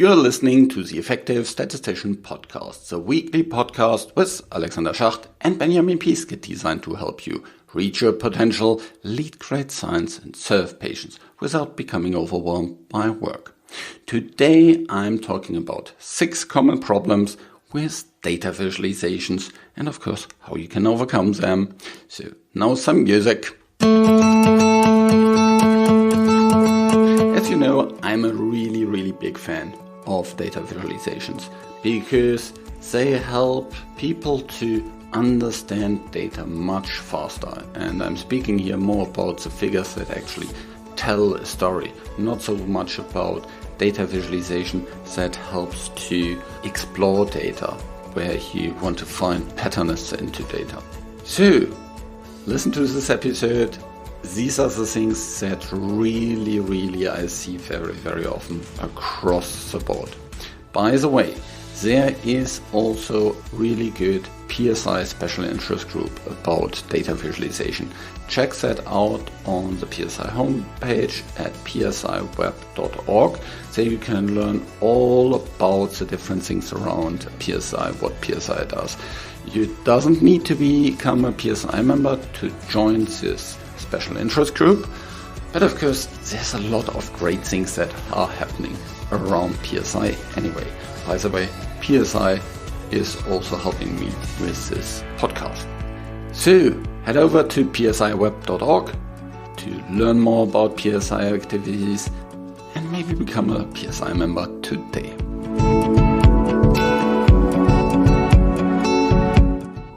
You're listening to the Effective Statistician Podcast, the weekly podcast with Alexander Schacht and Benjamin Pieske, designed to help you reach your potential, lead great science, and serve patients without becoming overwhelmed by work. Today, I'm talking about 6 common problems with data visualizations and, of course, how you can overcome them. So, now some music. As you know, I'm a really big fan of data visualizations because they help people to understand data much faster. And I'm speaking here more about the figures that actually tell a story, not so much about data visualization that helps to explore data, where you want to find patterns into data. So, listen to this episode. These are the things that really I see very often across the board. By the way, there is also really good PSI special interest group about data visualization. Check that out on the PSI homepage at psiweb.org. There you can learn all about the different things around PSI, what PSI does. You doesn't need to become a PSI member to join this special interest group, but of course there's a lot of great things that are happening around PSI anyway. By the way, PSI is also helping me with this podcast. So head over to psiweb.org to learn more about PSI activities and maybe become a PSI member today.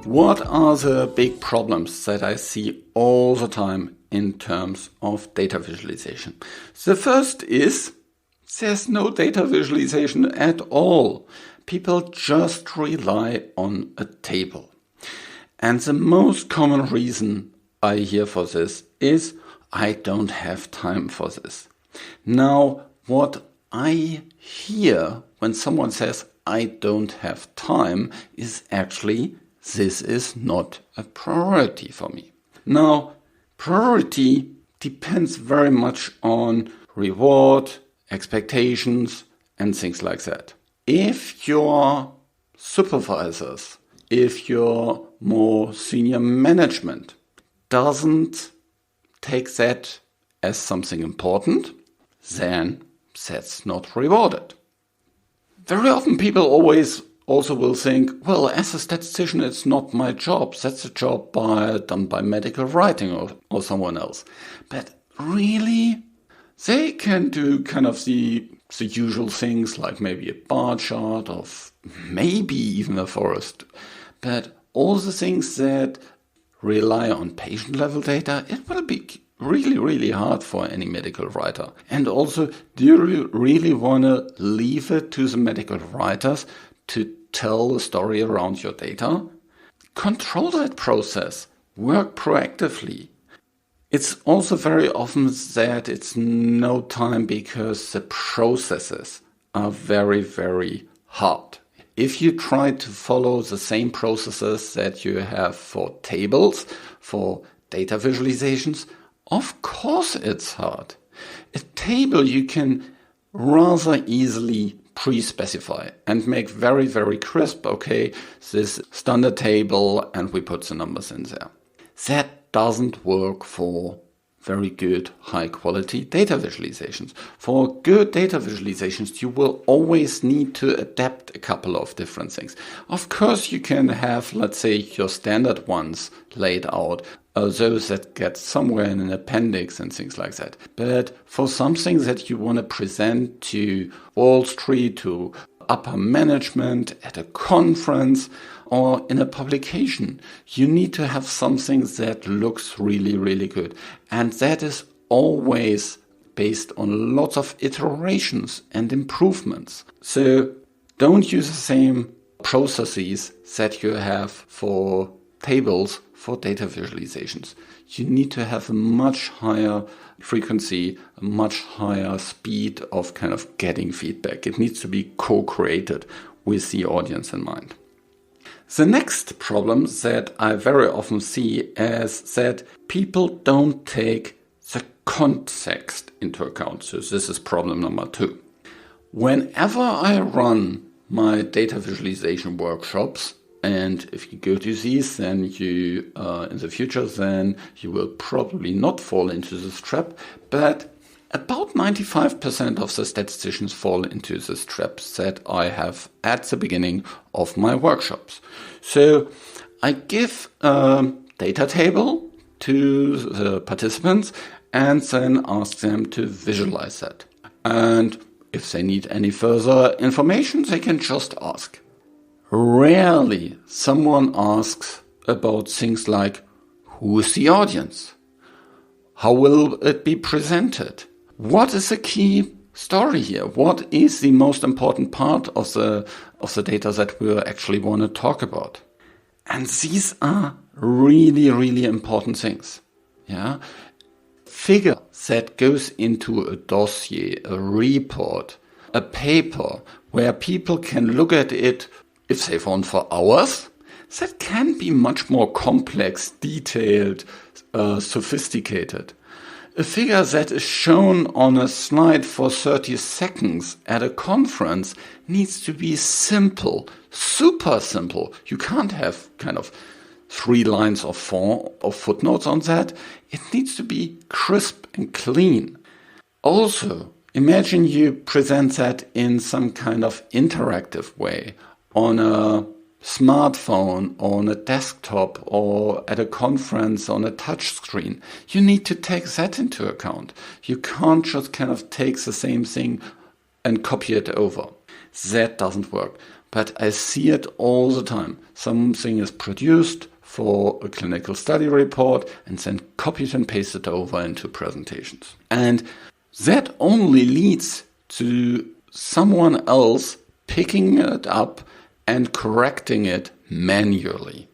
What are the big problems that I see all the time in terms of data visualization? The first is there's no data visualization at all. People just rely on a table. And the most common reason I hear for this is I don't have time for this. Now, what I hear when someone says I don't have time is actually this is not a priority for me. Now, priority depends very much on reward, expectations, and things like that. If your supervisors, if your more senior management doesn't take that as something important, then that's not rewarded. Very often people always also will think, well, as a statistician, it's not my job. That's a job done by medical writing or someone else. But really, they can do kind of the usual things like maybe a bar chart or maybe even a forest. But all the things that rely on patient level data, it will be really hard for any medical writer. And also, do you really want to leave it to the medical writers to tell the story around your data? Control that process. Work proactively. It's also very often that it's no time because the processes are very hard. If you try to follow the same processes that you have for tables, for data visualizations, of course it's hard. A table you can rather easily pre-specify and make very crisp, okay, this standard table, and we put the numbers in there. That doesn't work for very good, high-quality data visualizations. For good data visualizations, you will always need to adapt a couple of different things. Of course, you can have, let's say, your standard ones laid out, those that get somewhere in an appendix and things like that. But for something that you want to present to Wall Street, to upper management, at a conference, or in a publication, you need to have something that looks really good. And that is always based on lots of iterations and improvements. So don't use the same processes that you have for tables for data visualizations. You need to have a much higher frequency, a much higher speed of kind of getting feedback. It needs to be co-created with the audience in mind. The next problem that I very often see is that people don't take the context into account. So this is problem number 2. Whenever I run my data visualization workshops, and if you go to these, then you, in the future, then you will probably not fall into this trap, but about 95% of the statisticians fall into this trap that I have at the beginning of my workshops. So I give a data table to the participants and then ask them to visualize that. And if they need any further information, they can just ask. Rarely someone asks about things like, who is the audience? How will it be presented? What is the key story here? What is the most important part of the data that we actually want to talk about? And these are really, really important things. Yeah, figure that goes into a dossier, a report, a paper, where people can look at it if they want for hours. That can be much more complex, detailed, sophisticated. A figure that is shown on a slide for 30 seconds at a conference needs to be simple, super simple. You can't have kind of 3 lines of footnotes on that. It needs to be crisp and clean. Also, imagine you present that in some kind of interactive way on a smartphone, on a desktop, or at a conference on a touch screen. You need to take that into account. You can't just kind of take the same thing and copy it over. That doesn't work. But I see it all the time. Something is produced for a clinical study report and then copied and pasted over into presentations. And that only leads to someone else picking it up and correcting it manually.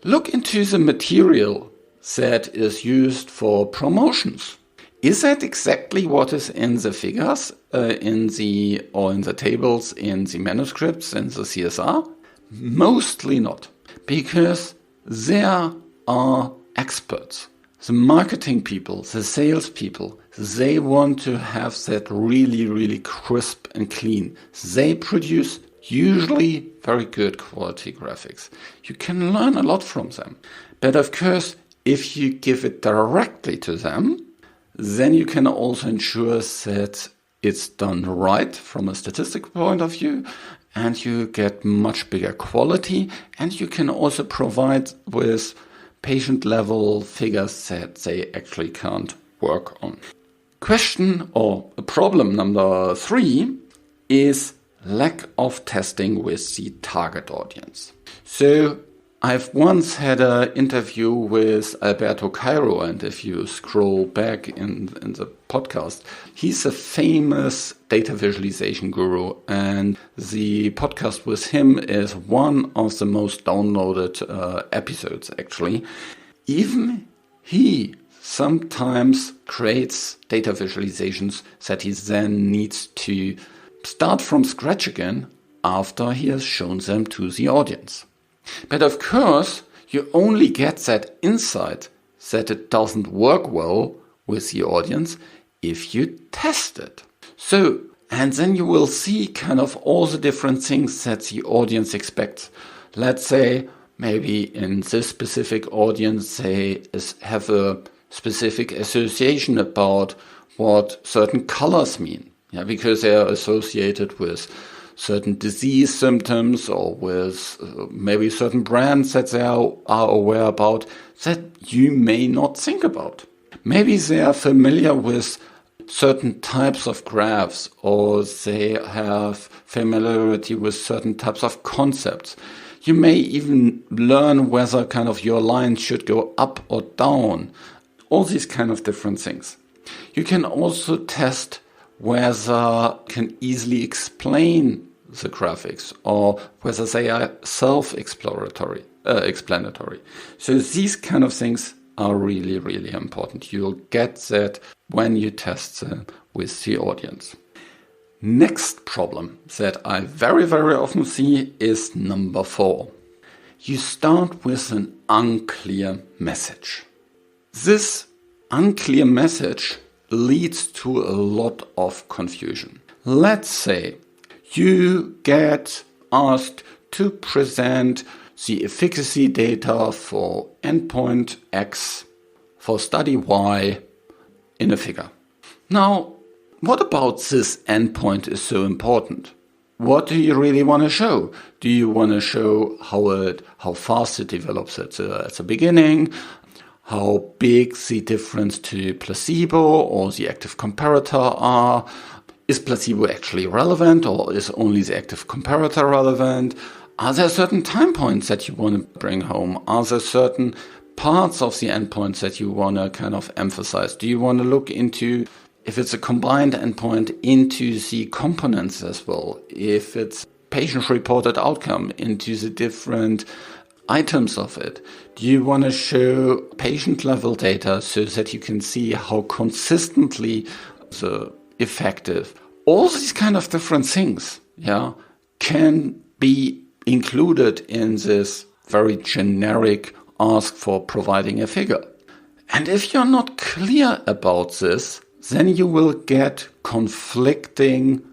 Look into the material that is used for promotions. Is that exactly what is in the figures, in the tables, in the manuscripts, in the CSR? Mostly not, because there are experts. The marketing people, the sales people, they want to have that really, really crisp and clean. They produce usually very good quality graphics. You can learn a lot from them. But of course, if you give it directly to them, then you can also ensure that it's done right from a statistical point of view, and you get much bigger quality, and you can also provide with patient-level figures that they actually can't work on. Question or problem number 3 is lack of testing with the target audience. So I've once had an interview with Alberto Cairo, and if you scroll back in the podcast, he's a famous data visualization guru, and the podcast with him is one of the most downloaded episodes, actually. Even he sometimes creates data visualizations that he then needs to start from scratch again after he has shown them to the audience. But of course, you only get that insight that it doesn't work well with the audience if you test it. So, and then you will see kind of all the different things that the audience expects. Let's say maybe in this specific audience, they have a specific association about what certain colors mean. Yeah, because they are associated with certain disease symptoms or with maybe certain brands that they are aware about that you may not think about. Maybe they are familiar with certain types of graphs, or they have familiarity with certain types of concepts. You may even learn whether kind of your line should go up or down. All these kind of different things. You can also test whether you can easily explain the graphics or whether they are self-explanatory. So these kind of things are really, really important. You'll get that when you test them with the audience. Next problem that I very, very often see is number 4. You start with an unclear message. This unclear message leads to a lot of confusion. Let's say you get asked to present the efficacy data for endpoint X for study Y in a figure. Now, what about this endpoint is so important? What do you really want to show? Do you want to show how fast it develops at the beginning? How big the difference to placebo or the active comparator are? Is placebo actually relevant, or is only the active comparator relevant? Are there certain time points that you want to bring home? Are there certain parts of the endpoints that you want to kind of emphasize? Do you want to look into, if it's a combined endpoint, into the components as well? If it's patient-reported outcome, into the different items of it? Do you want to show patient-level data so that you can see how consistently the effective? All these kind of different things, can be included in this very generic ask for providing a figure. And if you're not clear about this, then you will get conflicting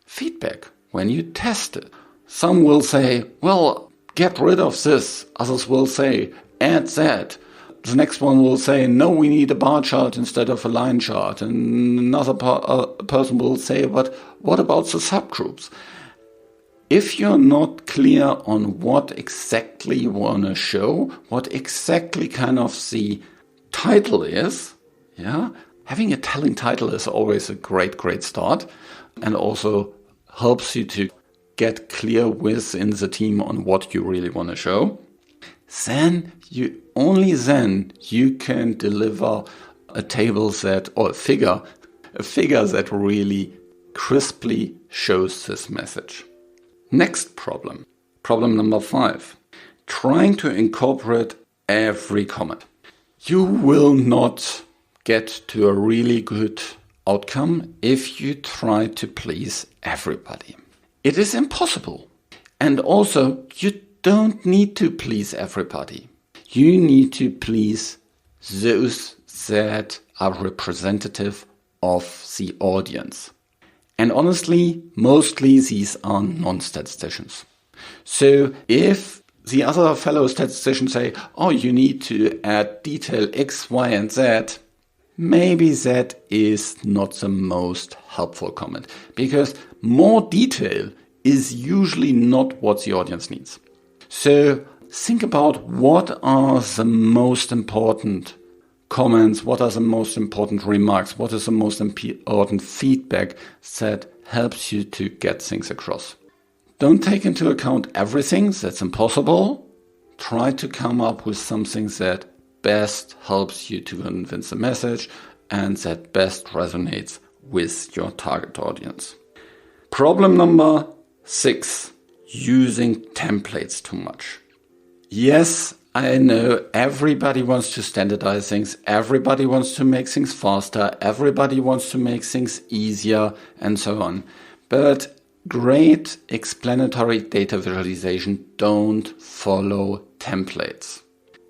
feedback when you test it. Some will say, well, get rid of this. Others will say, add that. The next one will say, no, we need a bar chart instead of a line chart. And another person will say, but what about the subgroups? If you're not clear on what exactly you want to show, what exactly kind of the title is, having a telling title is always a great start, and also helps you to get clear within the team on what you really want to show. Then you can deliver a table set or a figure that really crisply shows this message. Next problem number 5, trying to incorporate every comment. You will not get to a really good outcome if you try to please everybody. It is impossible. And also, you don't need to please everybody. You need to please those that are representative of the audience. And honestly, mostly these are non-statisticians. So if the other fellow statisticians say, oh, you need to add detail X, Y, and Z, maybe that is not the most helpful comment, because more detail is usually not what the audience needs. So think about what are the most important comments, what are the most important remarks, what is the most important feedback that helps you to get things across. Don't take into account everything, that's impossible. Try to come up with something that best helps you to convince the message and that best resonates with your target audience. Problem number 6, using templates too much. Yes, I know everybody wants to standardize things, everybody wants to make things faster, everybody wants to make things easier, and so on. But great explanatory data visualization don't follow templates.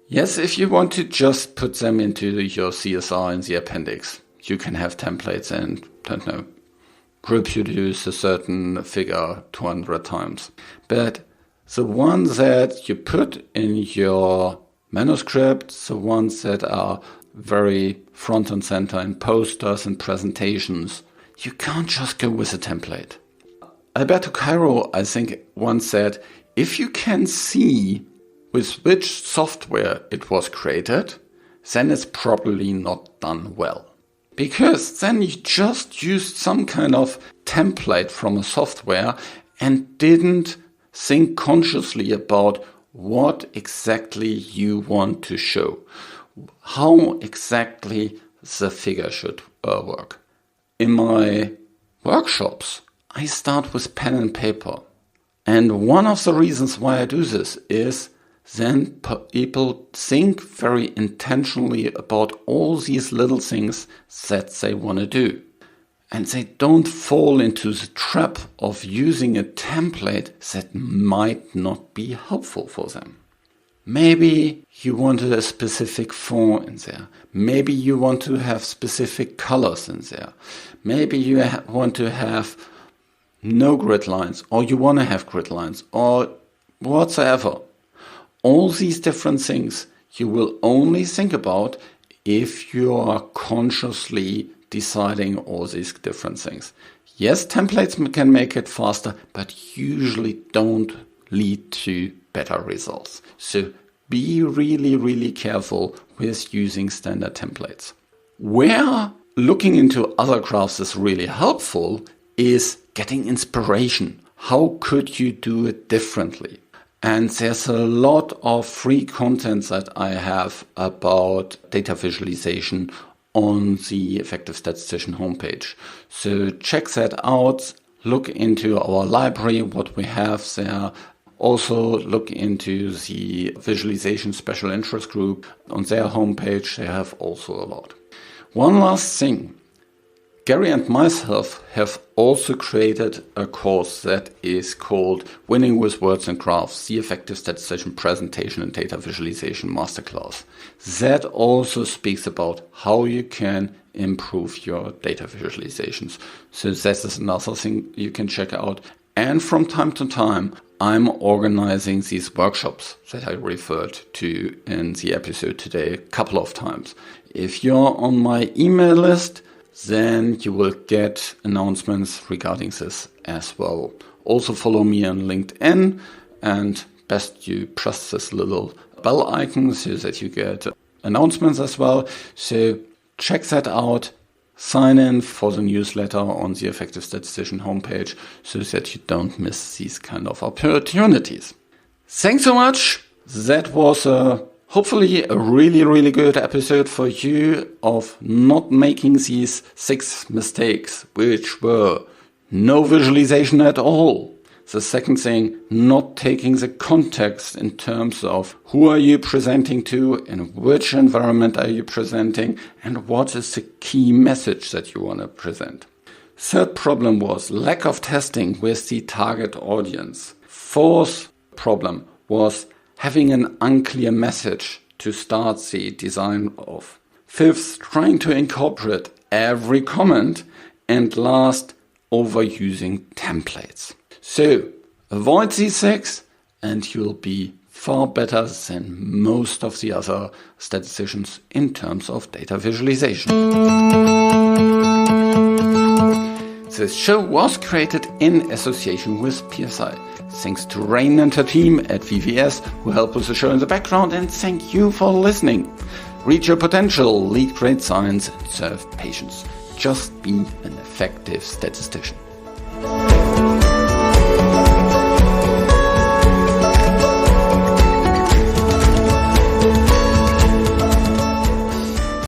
Yes, if you want to just put them into your CSR in the appendix, you can have templates and, reproduce a certain figure 200 times. But the ones that you put in your manuscript, the ones that are very front and center in posters and presentations, you can't just go with a template. Alberto Cairo, I think, once said, if you can see with which software it was created, then it's probably not done well. Because then you just used some kind of template from a software and didn't think consciously about what exactly you want to show, how exactly the figure should work. In my workshops, I start with pen and paper. And one of the reasons why I do this is then people think very intentionally about all these little things that they want to do. And they don't fall into the trap of using a template that might not be helpful for them. Maybe you wanted a specific font in there. Maybe you want to have specific colors in there. Maybe you want to have no grid lines, or you want to have grid lines, or whatsoever. All these different things you will only think about if you are consciously deciding all these different things. Yes, templates can make it faster, but usually don't lead to better results. So be really, really careful with using standard templates. Where looking into other graphs is really helpful is getting inspiration. How could you do it differently? And there's a lot of free content that I have about data visualization on the Effective Statistician homepage. So check that out. Look into our library, what we have there. Also look into the Visualization Special Interest Group. On their homepage, they have also a lot. One last thing. Gary and myself have also created a course that is called Winning with Words and Graphs, the Effective Statistician Presentation and Data Visualization Masterclass. That also speaks about how you can improve your data visualizations. So that is another thing you can check out. And from time to time, I'm organizing these workshops that I referred to in the episode today a couple of times. If you're on my email list, then you will get announcements regarding this as well. Also follow me on LinkedIn, and best you press this little bell icon so that you get announcements as well. So check that out. Sign in for the newsletter on the Effective Statistician homepage so that you don't miss these kind of opportunities. Thanks so much. That was hopefully a really, really good episode for you of not making these 6 mistakes, which were no visualization at all. The second thing, not taking the context in terms of who are you presenting to, in which environment are you presenting, and what is the key message that you want to present. Third problem was lack of testing with the target audience. Fourth problem was having an unclear message to start the design of. Fifth, trying to incorporate every comment. And last, overusing templates. So avoid these 6 and you'll be far better than most of the other statisticians in terms of data visualization. This show was created in association with PSI. Thanks to Rain and her team at VVS who help with the show in the background, and thank you for listening. Reach your potential, lead great science, and serve patients. Just be an effective statistician.